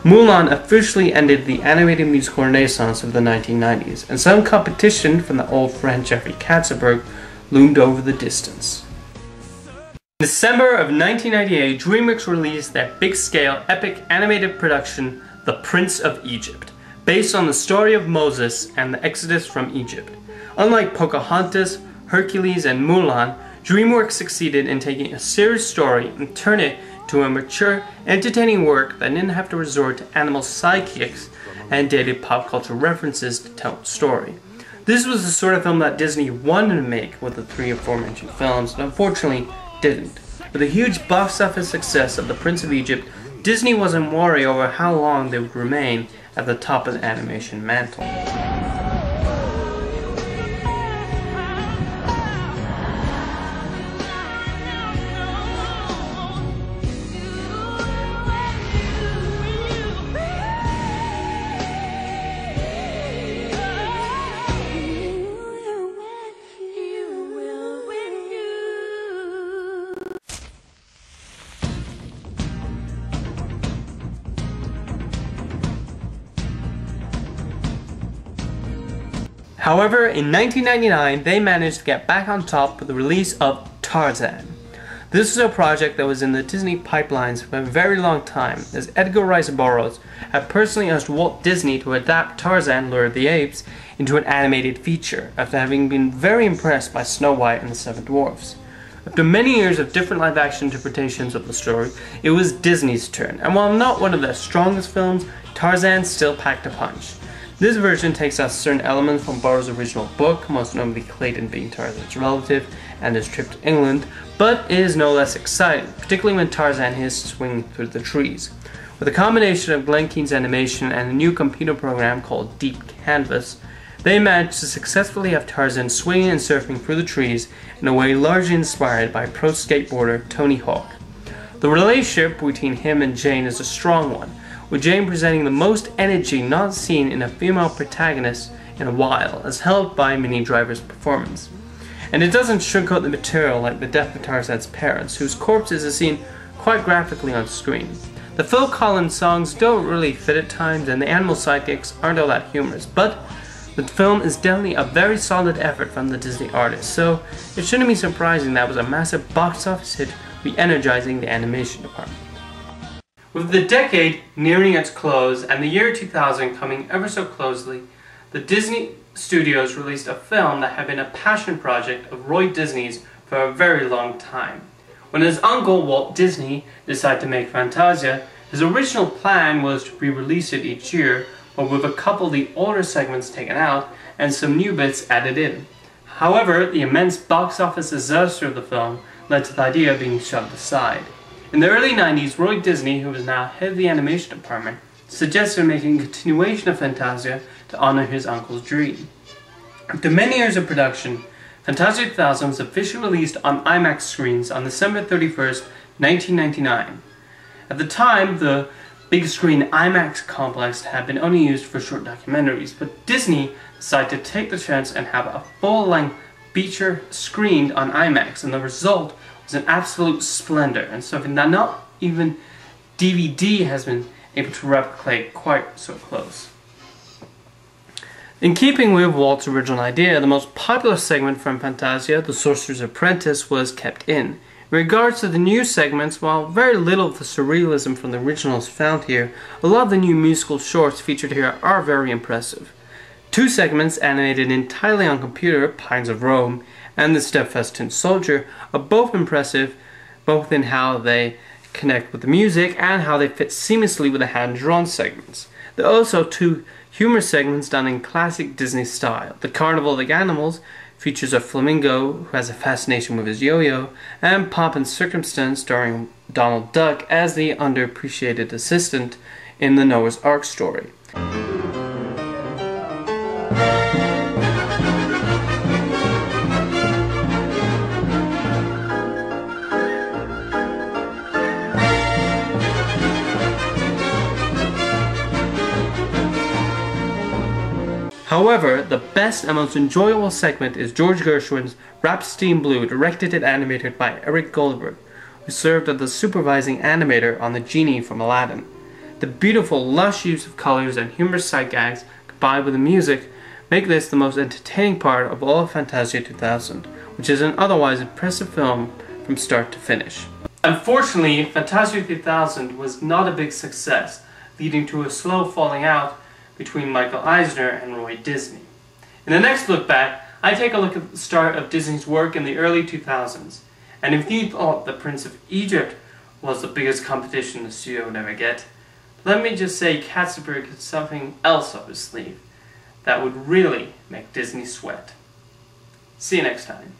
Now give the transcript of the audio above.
Mulan officially ended the animated musical renaissance of the 1990s, and some competition from the old friend Jeffrey Katzenberg loomed over the distance. In December of 1998, DreamWorks released their big-scale, epic animated production, The Prince of Egypt, based on the story of Moses and the Exodus from Egypt. Unlike Pocahontas, Hercules, and Mulan, DreamWorks succeeded in taking a serious story and turning it to a mature, entertaining work that didn't have to resort to animal sidekicks and dated pop culture references to tell the story. This was the sort of film that Disney wanted to make with the three aforementioned films, but unfortunately didn't. With the huge box office success of The Prince of Egypt, Disney wasn't worried over how long they would remain at the top of the animation mantle. However, in 1999, they managed to get back on top with the release of Tarzan. This was a project that was in the Disney pipelines for a very long time, as Edgar Rice Burroughs had personally asked Walt Disney to adapt Tarzan, Lord of the Apes, into an animated feature, after having been very impressed by Snow White and the Seven Dwarfs. After many years of different live-action interpretations of the story, it was Disney's turn, and while not one of their strongest films, Tarzan still packed a punch. This version takes out certain elements from Burroughs' original book, most notably Clayton being Tarzan's relative and his trip to England, but is no less exciting, particularly when Tarzan is swinging through the trees. With a combination of Glen Keane's animation and a new computer program called Deep Canvas, they managed to successfully have Tarzan swinging and surfing through the trees in a way largely inspired by pro skateboarder Tony Hawk. The relationship between him and Jane is a strong one, with Jane presenting the most energy not seen in a female protagonist in a while, as helped by Minnie Driver's performance. And it doesn't sugarcoat the material like the death of Tarzan's parents, whose corpses are seen quite graphically on screen. The Phil Collins songs don't really fit at times, and the animal sidekicks aren't all that humorous, but the film is definitely a very solid effort from the Disney artist, so it shouldn't be surprising that it was a massive box office hit, re-energizing the animation department. With the decade nearing its close and the year 2000 coming ever so closely, the Disney Studios released a film that had been a passion project of Roy Disney's for a very long time. When his uncle, Walt Disney, decided to make Fantasia, his original plan was to re-release it each year, but with a couple of the older segments taken out and some new bits added in. However, the immense box office disaster of the film led to the idea being shoved aside. In the early 90s, Roy Disney, who was now head of the animation department, suggested making a continuation of Fantasia to honor his uncle's dream. After many years of production, Fantasia 2000 was officially released on IMAX screens on December 31st, 1999. At the time, the big screen IMAX complex had been only used for short documentaries, but Disney decided to take the chance and have a full-length feature screened on IMAX, and the result was an absolute splendor, and something that not even DVD has been able to replicate quite so close. In keeping with Walt's original idea, the most popular segment from Fantasia, The Sorcerer's Apprentice, was kept in. In regards to the new segments, while very little of the surrealism from the original is found here, a lot of the new musical shorts featured here are very impressive. Two segments animated entirely on computer, Pines of Rome and The Steadfast Tin Soldier, are both impressive, both in how they connect with the music and how they fit seamlessly with the hand-drawn segments. There are also two humor segments done in classic Disney style. The Carnival of the Animals features a flamingo who has a fascination with his yo-yo, and Pomp and Circumstance starring Donald Duck as the underappreciated assistant in the Noah's Ark story. However, the best and most enjoyable segment is George Gershwin's Rhapsody in Blue, directed and animated by Eric Goldberg, who served as the supervising animator on the genie from Aladdin. The beautiful, lush use of colors and humorous sight gags, combined with the music, make this the most entertaining part of all of Fantasia 2000, which is an otherwise impressive film from start to finish. Unfortunately, Fantasia 2000 was not a big success, leading to a slow falling out between Michael Eisner and Roy Disney. In the next look back, I take a look at the start of Disney's work in the early 2000s, and if you thought The Prince of Egypt was the biggest competition the studio would ever get, let me just say Katzenberg had something else up his sleeve that would really make Disney sweat. See you next time.